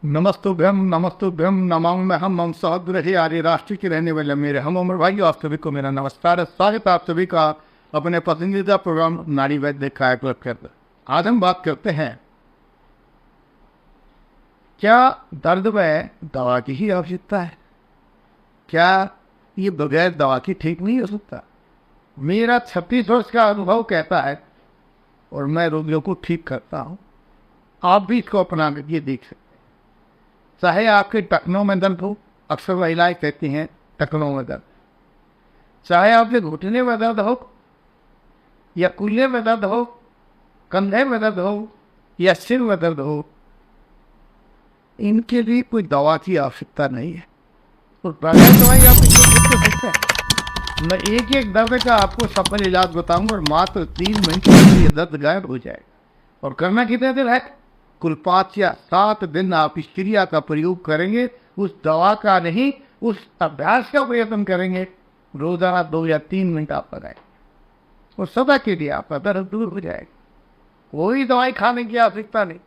नमस्तुभ्यम नमस्तुभ्यम नमाम्यहम् हम सहद्रहे आर्य राष्ट्र के रहने वाले मेरे हम उम्र भाई आप सभी को मेरा नमस्कार। स्वागत आप सभी का अपने पसंदीदा प्रोग्राम नारी वैद्य कायाकल्प के अंदर। आज हम बात करते हैं, क्या दर्द में दवा की ही आवश्यकता है? क्या ये बगैर दवा की ठीक नहीं हो सकता? मेरा 36 वर्ष का अनुभव कहता है और मैं रोगियों को ठीक करता हूँ। आप भी इसको अपना करके देख सकते हैं। चाहे आपके टखनों में दर्द हो, अक्सर महिलाएं कहती हैं टखनों में दर्द, चाहे आपके घुटने में दर्द हो या कूल्हे में दर्द हो, कंधे में दर्द हो या सिर में दर्द हो, इनके लिए कोई दवा की आवश्यकता नहीं है। तो बगैर दवाई आप इसको ठीक कर सकते हैं। मैं एक एक दर्द का आपको सफल इलाज बताऊंगा और मात्र 3 मिनट में ये दर्द गायब हो जाएगा। और करना कितने दिन है? कुल 5 या 7 दिन आप इस क्रिया का प्रयोग करेंगे। उस दवा का नहीं, उस अभ्यास का प्रयत्न करेंगे। रोजाना 2 या 3 मिनट आप लगाएं और सदा के लिए आपका दर्द दूर हो जाएगा। कोई दवाई खाने की आवश्यकता नहीं,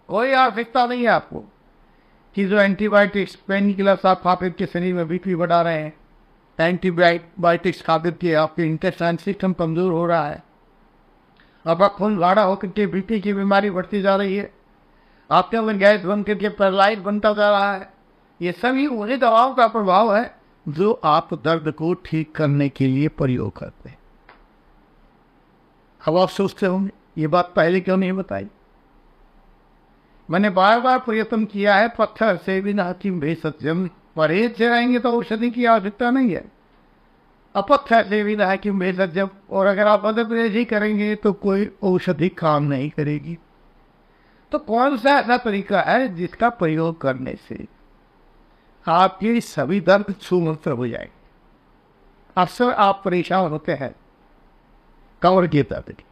कोई आवश्यकता नहीं है आपको कि जो एंटीबायोटिक्स पेन किलर्स आप खा के शरीर में बीपी बढ़ा रहे हैं, एंटीबायोटिक्स खा के आपके इंटेस्टाइन सिस्टम कमजोर हो रहा है, आपका खून गाढ़ा होकर के बीपी की बीमारी बढ़ती जा रही है, आपके अंदर गैस बन करके पैरालाइज बनता जा रहा है। ये सभी उन्हीं दवाओं का प्रभाव है जो आप दर्द को ठीक करने के लिए प्रयोग करते हैं। अब आप सोचते होंगे ये बात पहले क्यों नहीं बताई? मैंने बार बार प्रयत्न किया है, पत्थर से बिना किम भेषजम, परहेज से रहेंगे तो औषधि की आवश्यकता नहीं है। अपत्थर से बिना किम भेषजम, और अगर आप परहेज ही करेंगे तो कोई औषधि काम नहीं करेगी। तो कौन सा ऐसा तरीका है जिसका प्रयोग करने से आपके सभी दर्द छूमंतर हो जाएंगे? अक्सर आप परेशान होते हैं कमर के दर्द की।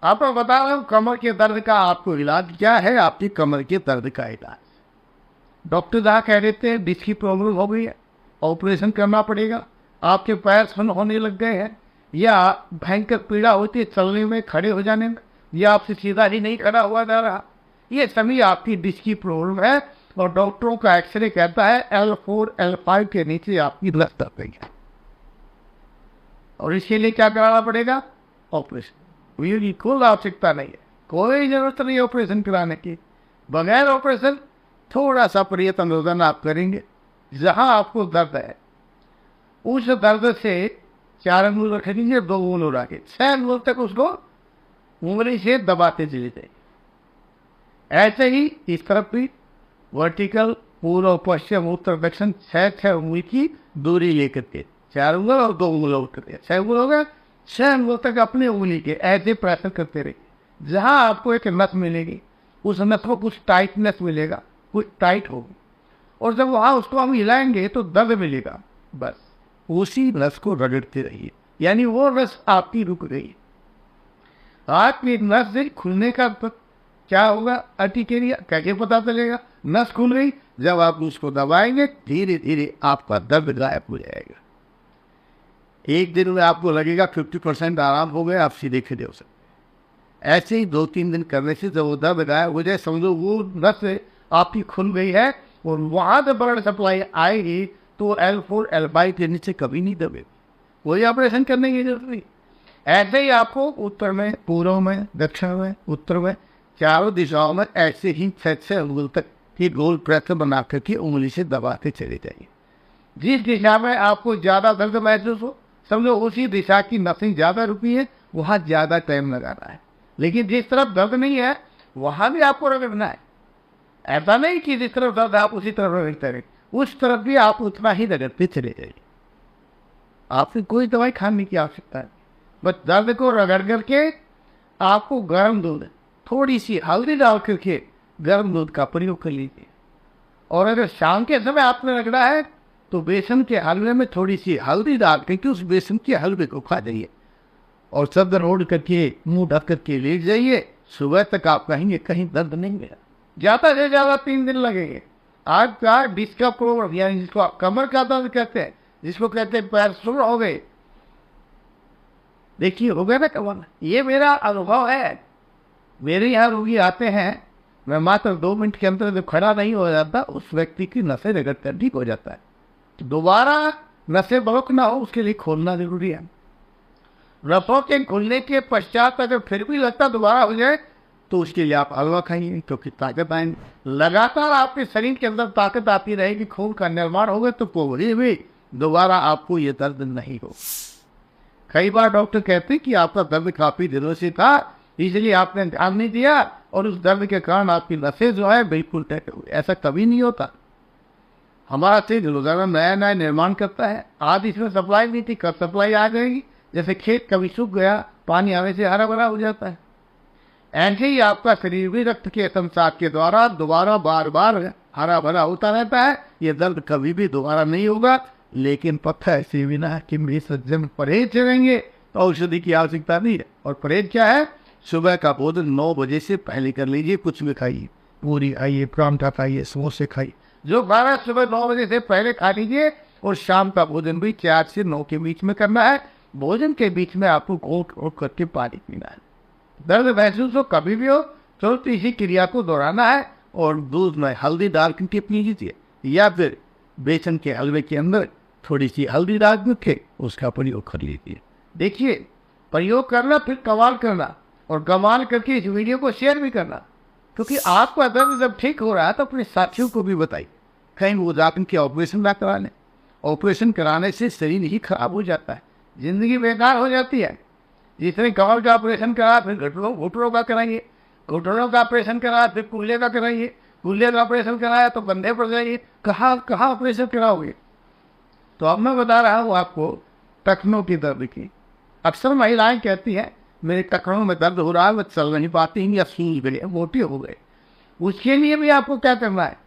आपको बता रहा हूं कमर के दर्द का आपको इलाज क्या है। आपकी कमर के दर्द का इलाज डॉक्टर जहाँ कह देते हैं डिस्क की प्रॉब्लम हो गई है, ऑपरेशन करना पड़ेगा, आपके पैर सुन्न होने लग गए हैं, या भयंकर पीड़ा होती है चलने में, खड़े हो जाने में, या आपसे सीधा ही नहीं खड़ा हुआ जा रहा, ये सभी आपकी डिस्क की प्रॉब्लम है। और डॉक्टरों का एक्सरे कहता है L4 L5 के नीचे आपकी लत दब गई है और इसके लिए क्या कराना पड़ेगा? ऑपरेशन। ये कोई आवश्यकता नहीं है, कोई जरूरत नहीं है ऑपरेशन कराने की। बगैर ऑपरेशन थोड़ा सा प्रयत्न रोजाना आप करेंगे, जहां आपको दर्द है उस दर्द से 4 अंगुल रख दीजिए, 2 अंगुल उड़ा के 6 अंगुल तक उसको उंगली से दबाते चले जाइए। ऐसे ही इस तरफ भी वर्टिकल, पूर्व पश्चिम उत्तर दक्षिण 6 उंगली की दूरी लेकर के 4 उंगल और 2 उंगल उठते हैं, 6 उंगल हो गया, 6 उंगल तक अपने उंगली के ऐसे प्रेशर करते रहिए। जहां आपको एक नस मिलेगी उस नस को कुछ टाइटनेस मिलेगा, कुछ टाइट होगी, और जब वहां उसको हम हिलाएंगे तो दर्द मिलेगा। बस उसी नस को रगड़ते रहिए, यानी वो नस आपकी रुक गई। आपकी नस से खुलने का क्या होगा? अर्टिकेरिया कैसे पता चलेगा? नस खुल गई, जब आप उसको दबाएंगे धीरे धीरे आपका दर्द गायब हो जाएगा। एक दिन में आपको लगेगा 50% आराम हो गया, आप सीधे खड़े हो सकते। ऐसे ही 2-3 दिन करने से जब वो दर्द गायब हो जाए, समझो वो नस आपकी खुल गई है और वहां से ब्लड सप्लाई आएगी तो L4 L5 के नीचे कभी नहीं दबेगी, कोई ऑपरेशन करने की जरूरत नहीं। ऐसे ही आपको उत्तर में, पूर्व में, दक्षिण में, उत्तर में, चारों दिशाओं में ऐसे ही 6 अंगुल तक की गोल प्रेशर बना करके उंगली से दबाते चले जाइए। जिस दिशा में आपको ज्यादा दर्द महसूस हो, समझो उसी दिशा की नसें ज्यादा रुकी है, वहां ज्यादा टाइम लगाना है। लेकिन जिस तरफ दर्द नहीं है वहां भी आपको रगड़ना है। ऐसा नहीं कि जिस तरफ दर्द आप उसी तरफ रगड़ते रहे, उस तरफ भी आप उतना ही रगड़ते चले जाइए। आपसे कोई दवाई खाने की आवश्यकता है, बस दर्द को रगड़ करके आपको गर्म दूध, थोड़ी सी हल्दी डाल करके गर्म दूध का प्रयोग कर लीजिए। और अगर शाम के समय आपने रगड़ा है तो बेसन के हलवे में थोड़ी सी हल्दी डाल करके उस बेसन के हलवे को खा जाइए और चद्दर ओढ़ करके मुंह ढक करके लेट जाइए। सुबह तक आप कहेंगे कहीं दर्द नहीं गया। ज्यादा से ज्यादा 3 दिन लगेंगे। आज का डिस्क का प्रॉब्लम, यानी जिसको आप कमर का दर्द कहते हैं, जिसको कहते हैं पैर सुन्न हो गए, देखिए हो गया ना कमर। ये मेरा अनुभव है। मेरे यहाँ रोगी आते हैं मैं मात्र 2 मिनट के अंदर जब खड़ा नहीं हो जाता उस व्यक्ति की नसें रगड़ कर ठीक हो जाता है। दोबारा नसें ब्लॉक ना हो उसके लिए खोलना जरूरी है। रसों के खुलने के पश्चात अगर फिर भी लगता दोबारा हो जाए तो उसके लिए आप हलवा खाइए, क्योंकि ताकत आएंगे। लगातार आपके शरीर के अंदर ताकत आती रहेगी, खून का निर्माण होगा, तो कोई भी दोबारा आपको ये दर्द नहीं हो। कई बार डॉक्टर कहते हैं कि आपका दर्द काफी दिनों से था, इसलिए आपने ध्यान नहीं दिया और उस दर्द के कारण आपकी नसें जो है बिल्कुल टूट गई। ऐसा कभी नहीं होता। हमारा शरीर रोजाना नया नया निर्माण करता है। आज इसमें सप्लाई नहीं थी, कब सप्लाई आ जाएगी। जैसे खेत कभी सूख गया, पानी आने से हरा भरा हो जाता है, ऐसे ही आपका शरीर भी रक्त के संचार के द्वारा दोबारा बार बार हरा भरा होता रहता है। ये दर्द कभी भी दोबारा नहीं होगा। लेकिन पत्थर ऐसे भी ना है कि मेरे सज्जन परहेज चलेंगे तो औषधि की आवश्यकता नहीं है। और परहेज क्या है? सुबह का भोजन 9 बजे से पहले कर लीजिए। कुछ भी खाइए, पूरी खाइए, परांठा खाइए, समोसे खाइए, जो खाना सुबह 9 बजे से पहले खा लीजिए। और शाम का भोजन भी 4 से 9 के बीच में करना है। भोजन के बीच में आपको घोट घोट करके पानी पीना है। दर्द महसूस हो कभी भी हो तो इसी क्रिया को दोहराना है। और दूध में हल्दी डाल के पी लीजिए, या फिर बेसन के हलवे के अंदर थोड़ी सी हल्दी डाल के उसका प्रयोग कर लीजिए। देखिए, प्रयोग करना फिर कमाल करना, और कमाल करके इस वीडियो को शेयर भी करना, क्योंकि आपका दर्द जब ठीक हो रहा है तो अपने साथियों को भी बताइए। कहीं वो जाकर के ऑपरेशन ना करा लें। ऑपरेशन कराने से शरीर ही खराब हो जाता है, जिंदगी बेकार हो जाती है। जिसने कमर का ऑपरेशन करा फिर घुटनों का कराइए, घुटनों का ऑपरेशन करा फिर कूल्हे का कराइए, कूल्हे का ऑपरेशन कराया तो कंधे पर जाइए। कहाँ कहाँ ऑपरेशन कराओगे? तो अब मैं बता रहा हूँ आपको टखनों की दर्द की। अक्सर महिलाएं कहती हैं मेरे टखनों में दर्द हो रहा है, मैं चल नहीं पाती हूँ, या सूज गए, मोटी हो गए। उसके लिए भी आपको क्या करना है?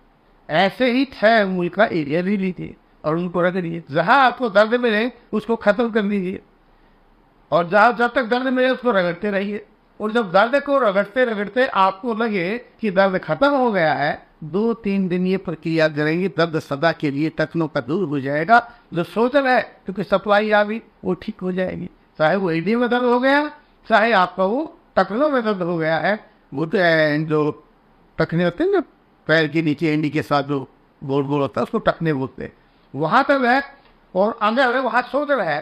ऐसे ही 6 अंगुल का एरिया ले लीजिए और उनको रगड़िए। जहाँ आपको दर्द मिले उसको खत्म कर दीजिए, और जब तक दर्द मिले उसको रगड़ते रहिए। और जब दर्द को रगड़ते रगड़ते आपको लगे कि दर्द खत्म हो गया है, 2-3 दिन ये प्रक्रिया करेंगे, दर्द सदा के लिए टखनों का दूर हो जाएगा। जो सोचल है क्योंकि सप्लाई आ गई वो ठीक हो जाएगी। चाहे वो एडी में दर्द हो गया, चाहे आपका वो टखनों में दर्द हो गया है। वो तो जो टखने होते हैं ना पैर के नीचे एंडी के साथ जो गोल गोल होता है उसको टखने बोलते हैं, वहाँ तक है। और अगर वहाँ सोचल है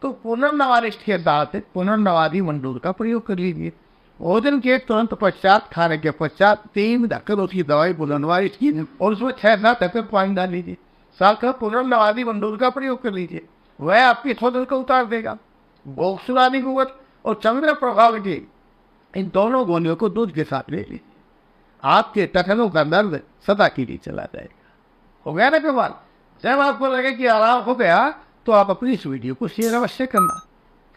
तो पुनर्नवारिष्ठ के दांत पुनर्नवादी मंडूर का प्रयोग कर लीजिए। भोजन के तुरंत पश्चात, खाने के पश्चात 3 ढक्कन उसकी दवाई पुनर्नवारिष्ठ की और उसमें 6-7 ढक्कन पानी डाल लीजिए। साथ में पुनर्नवादी मंडूर का प्रयोग कर लीजिए, वह आपकी सोचल को उतार देगा। भोग सुनाने कुवत और चंद्र प्रभाव की इन दोनों गोलियों को दूध के साथ ले लीजिए। आपके टखनों का दर्द सदा के लिए चला जाएगा। हो गया ना कमाल? जब आपको लगे कि आराम हो गया तो आप अपनी इस वीडियो को शेयर अवश्य करना,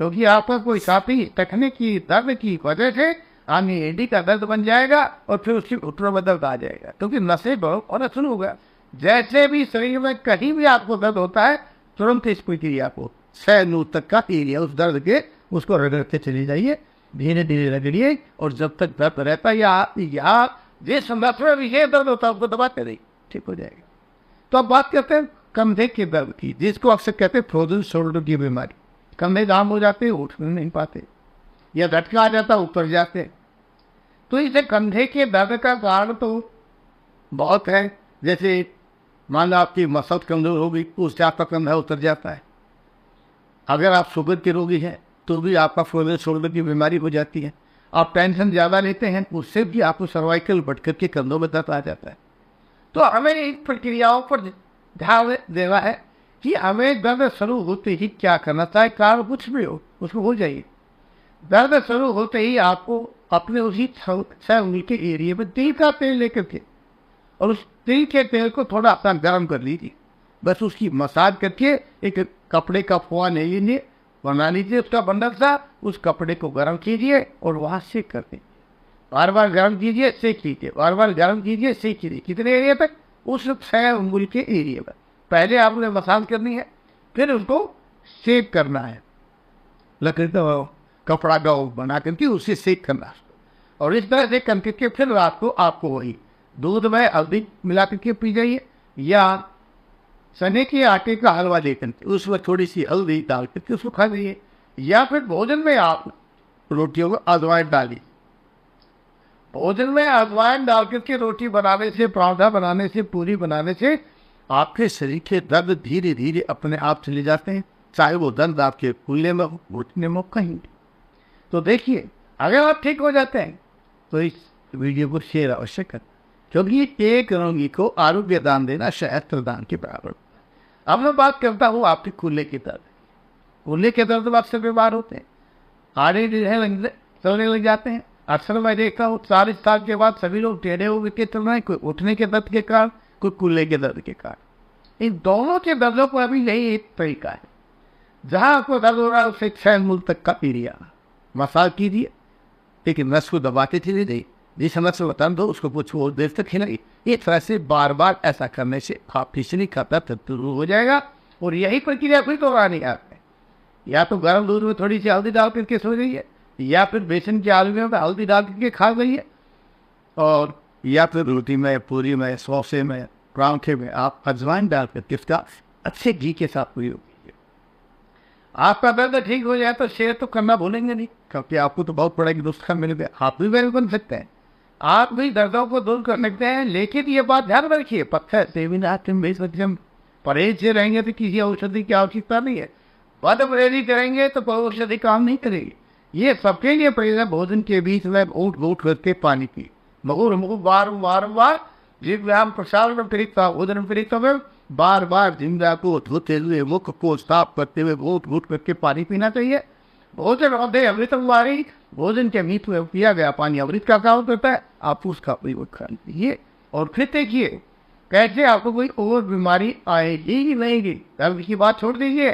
क्योंकि आपका कोई साथी टखने की दर्द की वजह से आगे एडी का दर्द बन जाएगा और फिर उसकी घुटनों में दर्द आ जाएगा, क्योंकि नसें बहुत और असर होगा। जैसे भी शरीर में कहीं भी आपको दर्द होता है तुरंत इस प्रक्रिया को 6 नूर तक का एरिया उस दर्द के उसको रगड़ते चले जाइए, धीरे धीरे रगड़िए। और जब तक दर्द रहता है या जिस संदर्भ में ये दर्द होता है उसको दबाते रहिए, ठीक हो जाएगा। तो अब बात करते हैं कंधे के दर्द की, जिसको अक्सर कहते हैं फ्रोजन शोल्डर की बीमारी। कंधे जाम हो जाते हैं, उठ नहीं पाते, या झटका आ जाता ऊपर जाते। तो इसे कंधे के दर्द का कारण तो बहुत है। जैसे मान लो आपकी मसल कमजोर होगी उससे आपका कंधा उतर जाता है। अगर आप शुगर के रोगी हैं तो भी आपका फ्रोजन शोल्डर की बीमारी हो जाती है। आप टेंशन ज़्यादा लेते हैं उससे भी आपको सर्वाइकल भटकर के कंधों में दर्द आ जाता है। तो हमें इन प्रक्रियाओं पर ध्यान देना है कि हमें दर्द शुरू होते ही क्या करना, चाहे कारण कुछ भी हो उसको हो जाइए। दर्द शुरू होते ही आपको अपने उसी 6 उंगली के एरिए में तिल का तेल लेकर के और उस तिल के तेल को थोड़ा अपना गर्म कर लीजिए। बस उसकी मसाज करके एक कपड़े का फुआ ले लीजिए, बना लीजिए उसका बंडल सा, उस कपड़े को गर्म कीजिए और वहाँ सेक कर दीजिए। बार बार गर्म कीजिए, सेक लीजिए, बार बार गर्म कीजिए, सेक लीजिए। कितने एरिया तक? उस 6 उंगली के एरिया में पहले आपने मसाज करनी है, फिर उसको सेक करना है। लकड़ी का कपड़ा का बना करके उससे सेक करना है। और इस तरह से करके फिर रात को आपको वही दूध में हल्दी मिला करके पी जाइए, या चने के आटे का हलवा लेकर उसमें थोड़ी सी हल्दी डाल करके उसको खा लीजिए, या फिर भोजन में आप रोटियों को अजवाइन डालिए। भोजन में अजवाइन डाल करके रोटी बनाने से, पराठा बनाने से, पूरी बनाने से आपके शरीर के दर्द धीरे धीरे अपने आप चले जाते हैं, चाहे वो दर्द आपके खुले में हो, घुटने में हो, कहीं भी। तो देखिए, अगर आप ठीक हो जाते हैं तो इस वीडियो को शेयर अवश्य करें, क्योंकि एक रोगी को आरोग्य दान देना शहद प्रदान के बराबर होता है। अब मैं बात करता हूँ आपके कूल्हे के दर्द। कूल्हे के दर्द में अक्सर बीमार होते हैं, आड़े चलने लग जाते हैं। अक्सर मैं देखता हूँ 40 साल के बाद सभी लोग टेढ़े हो के चल रहे हैं, कोई उठने के दर्द के कारण, कोई कूल्हे के दर्द के कारण। इन दोनों के दर्दों को अभी यही एक तरीका है, जहाँ आपको दर्द हो रहा है उसे 6 मूल तक का एरिया मसाज कीजिए, लेकिन नस को दबाते चले जाइए। जिस नस को बता दो उसको कुछ और देर तक खिलाइए। इस तरह से बार बार ऐसा करने से फिसली का दर्द दूर हो जाएगा। और यही प्रक्रिया फिर दोहरानी है आपने। या तो गर्म दूध में थोड़ी सी हल्दी डाल करके सो जाइए, या फिर बेसन के आलू में हल्दी डाल करके खा जाइए, और या फिर रोटी में, पूरी में, सौसे में, परांठे में आप अजवाइन डाल करके इसका अच्छे घी के साथ प्रयोग कीजिए। आपका दर्द ठीक हो जाए तो शेयर तो करना भूलेंगे नहीं, क्योंकि आपको तो बहुत बड़ा नुस्खा मिल गया, आप भी वेल बन सकते हैं, आप भी दर्दों को दूर कर सकते हैं। लेकिन ये बात ध्यान रखिए, पत्थर से बिना परहेज से रहेंगे तो किसी औषधि की आवश्यकता नहीं है। बद परहेजी करेंगे तो कोई औषधि काम नहीं करेगी। ये सबके लिए पहले भोजन के बीच में उठ उठ करके पानी पी, मगुर बार जिम प्रसार में प्रेरित भोजन प्रेरित में बार बार जिंदा को धोते हुए, मुख को साफ करते हुए घूट घूट करके पानी पीना चाहिए। भोजन होते अमृतम वारी, भोजन के मीठ में पिया गया पानी अमृत का काम करता है, आप उसका प्रयोग कर लीजिए। और फिर देखिए कैसे आपको कोई और बीमारी आएगी ही नहीं। दर्द की बात छोड़ दीजिए,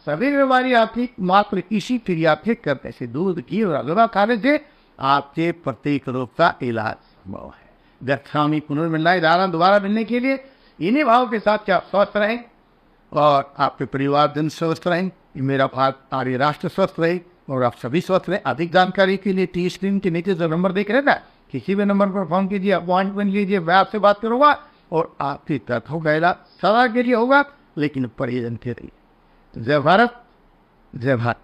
सभी बीमारी आपकी मात्र इसी क्रिया के करने से, दूध घी और अगवा खाने से आपके प्रत्येक रोग का इलाज संभव है। गच्छामी पुनर्मिलनाय दाना दोबारा मिलने के लिए इन्हीं भाव के साथ क्या स्वस्थ रहें और आपके परिवार दिन स्वस्थ रहें, मेरा भारत आर्य राष्ट्र स्वस्थ रहे और आप सभी स्वस्थ रहें। अधिक जानकारी के लिए टी स्क्रीन के नीचे जो नंबर देख रहे हैं, किसी भी नंबर पर फोन कीजिए, अपॉइंटमेंट लीजिए, मैं आपसे बात करूँगा और आपकी तथ्यों का इलाज सदा के लिए होगा, लेकिन परिजन के रहिए। जय भारत, जय भारत।